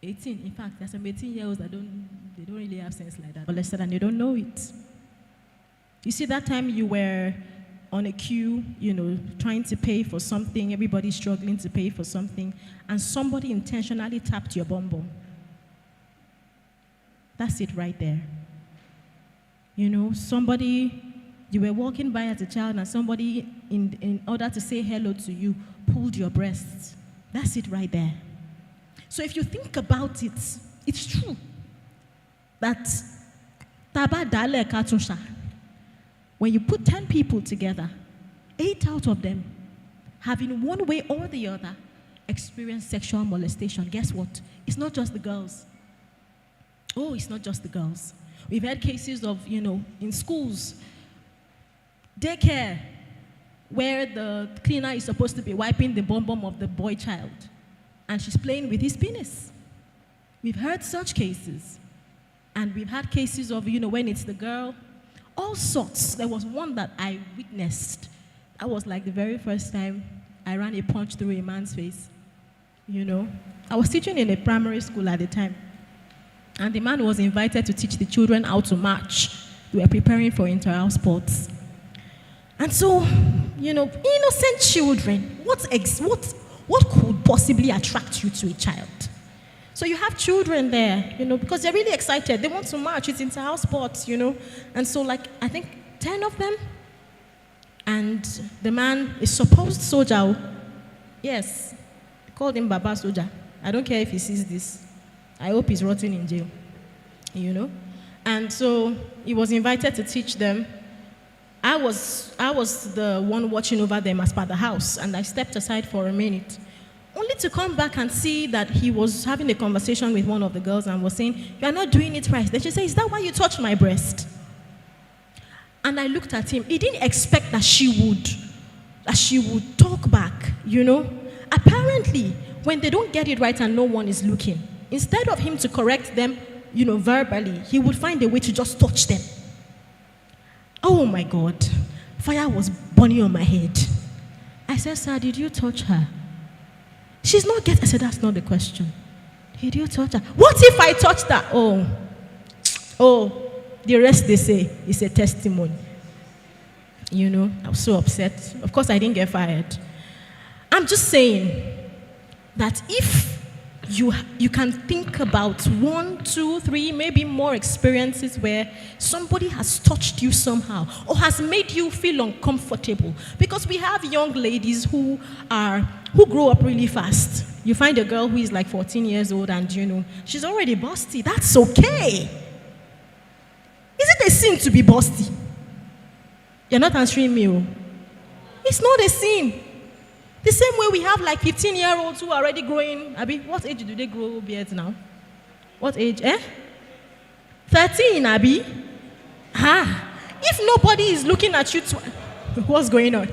18. In fact, there's some 18-year-olds that they don't really have sense like that. Molested and they don't know it. You see, that time you were on a queue, trying to pay for something, everybody's struggling to pay for something, and somebody intentionally tapped your bum bum. That's it right there. Somebody, you were walking by as a child and somebody, in order to say hello to you, pulled your breasts. That's it right there. So if you think about it, it's true that Taba Dale Katunsha, when you put 10 people together, 8 out of them have in one way or the other experienced sexual molestation. Guess what? It's not just the girls. Oh, it's not just the girls. We've had cases of, in schools, daycare, where the cleaner is supposed to be wiping the bum bum of the boy child, and she's playing with his penis. We've heard such cases. And we've had cases of, when it's the girl, all sorts. There was one that I witnessed. That was like the very first time I ran a punch through a man's face. I was teaching in a primary school at the time. And the man was invited to teach the children how to march. They were preparing for inter-house sports. And so, innocent children, what could possibly attract you to a child? So you have children there, because they're really excited. They want to march. It's inter-house sports, And so, I think 10 of them. And the man is supposed soldier. Yes, they called him Baba Soldier. I don't care if he sees this. I hope he's rotting in jail, And so he was invited to teach them. I was the one watching over them as per the house, and I stepped aside for a minute, only to come back and see that he was having a conversation with one of the girls and was saying, "You are not doing it right." Then she said, "Is that why you touched my breast?" And I looked at him. He didn't expect that she would talk back, Apparently, when they don't get it right and no one is looking, instead of him to correct them, verbally, he would find a way to just touch them. Oh my God, fire was burning on my head. I said, "Sir, did you touch her?" She's not getting. I said, "That's not the question. Did you touch her?" "What if I touched her?" Oh, the rest they say is a testimony. I was so upset. Of course, I didn't get fired. I'm just saying that if you can think about 1, 2, 3, maybe more experiences where somebody has touched you somehow or has made you feel uncomfortable. Because we have young ladies who grow up really fast. You find a girl who is like 14 years old and she's already busty. That's okay. Is it a sin to be busty? You're not answering me. It's not a sin. The same way we have like 15-year-olds who are already growing. Abi, what age do they grow beards now? What age? 13, Abi. If nobody is looking at you, what's going on?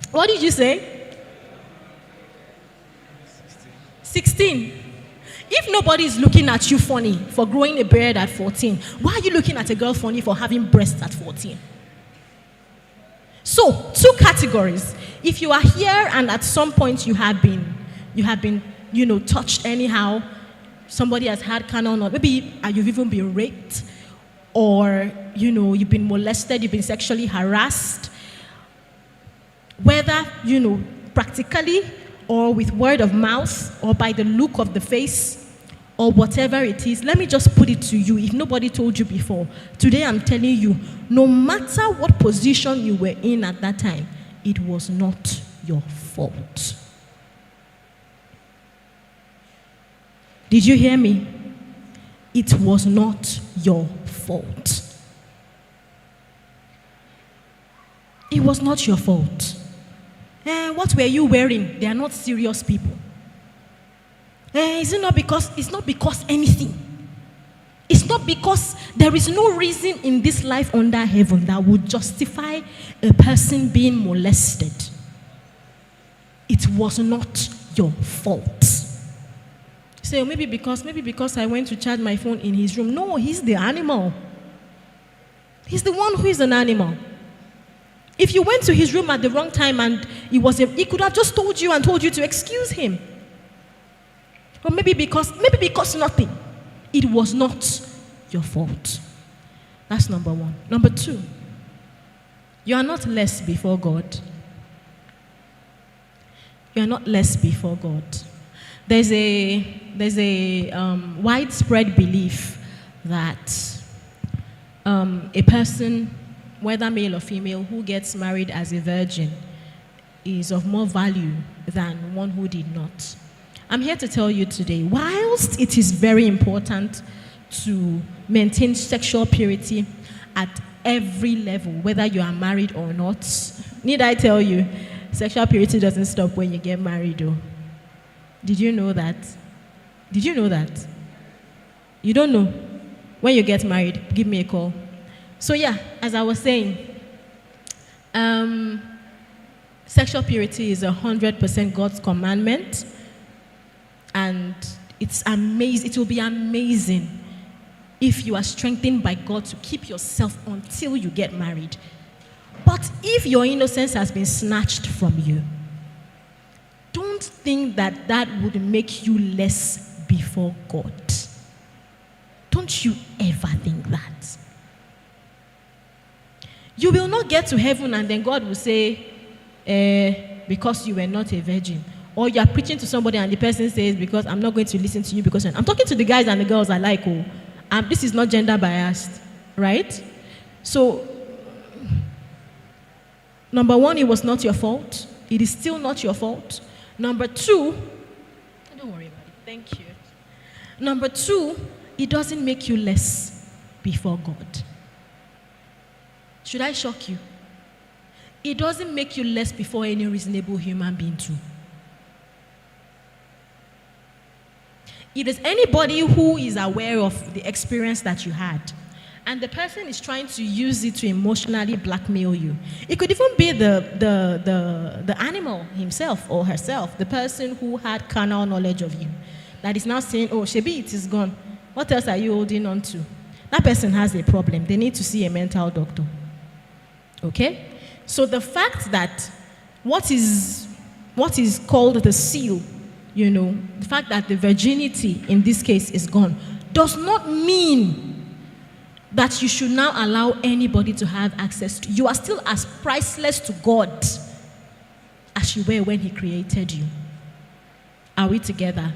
What did you say? 16. If nobody is looking at you funny for growing a beard at 14, why are you looking at a girl funny for having breasts at 14? So, 2 categories. If you are here and at some point you have been, touched anyhow, somebody has had canon, or maybe you've even been raped, or, you've been molested, you've been sexually harassed, whether, practically or with word of mouth or by the look of the face or whatever it is, let me just put it to you. If nobody told you before, today I'm telling you, no matter what position you were in at that time, it was not your fault. Did you hear me? It was not your fault. It was not your fault. What were you wearing? They are not serious people. It's not because anything. It's not because there is no reason in this life under heaven that would justify a person being molested. It was not your fault. So maybe because I went to charge my phone in his room. No, he's the animal. He's the one who is an animal. If you went to his room at the wrong time and he could have just told you to excuse him. Or maybe because nothing. It was not your fault. That's number one. Number two, you are not less before God. You are not less before God. There's a widespread belief that a person, whether male or female, who gets married as a virgin is of more value than one who did not. I'm here to tell you today, whilst it is very important to maintain sexual purity at every level, whether you are married or not, need I tell you, sexual purity doesn't stop when you get married, though. Did you know that? Did you know that? You don't know? When you get married, give me a call. So yeah, as I was saying, sexual purity is 100% God's commandment, and it's amazing. It will be amazing if you are strengthened by God to keep yourself until you get married. But if your innocence has been snatched from you, don't think that that would make you less before God. Don't you ever think that. You will not get to heaven and then God will say, because you were not a virgin. Or you are preaching to somebody and the person says, because I'm not going to listen to you because I'm talking to the guys and the girls I like. This is not gender biased, right? So, number one, it was not your fault. It is still not your fault. Number two, don't worry about it. Thank you. Number two, it doesn't make you less before God. Should I shock you? It doesn't make you less before any reasonable human being too. If there's anybody who is aware of the experience that you had, and the person is trying to use it to emotionally blackmail you, it could even be the animal himself or herself, the person who had carnal knowledge of you, that is now saying, oh, Shebi, it is gone. What else are you holding on to? That person has a problem. They need to see a mental doctor. Okay? So the fact that what is called the seal, the fact that the virginity in this case is gone, does not mean that you should now allow anybody to have access to. You are still as priceless to God as you were when He created you. Are we together?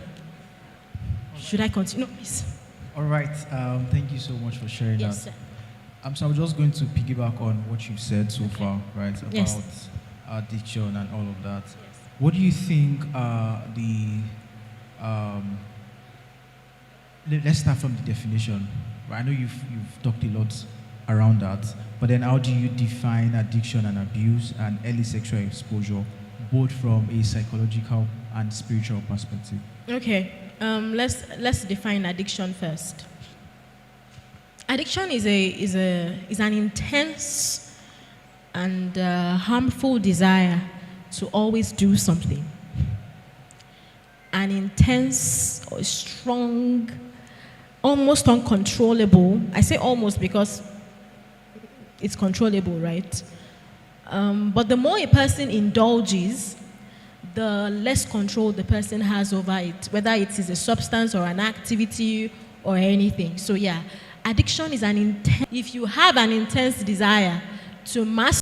Should I continue? No, please. All right. Thank you so much for sharing that. Yes, sir. So I'm just going to piggyback on what you said so far, right? About Yes. addiction and all of that. Yes. What do you think let's start from the definition. Right? I know you've talked a lot around that, but then how do you define addiction and abuse and early sexual exposure, both from a psychological and spiritual perspective? Okay. Let's define addiction first. Addiction is an intense and harmful desire to always do something. An intense or strong, almost uncontrollable. I say almost because it's controllable, right? But the more a person indulges, the less control the person has over it, whether it is a substance or an activity or anything. So yeah, addiction is if you have an intense desire to master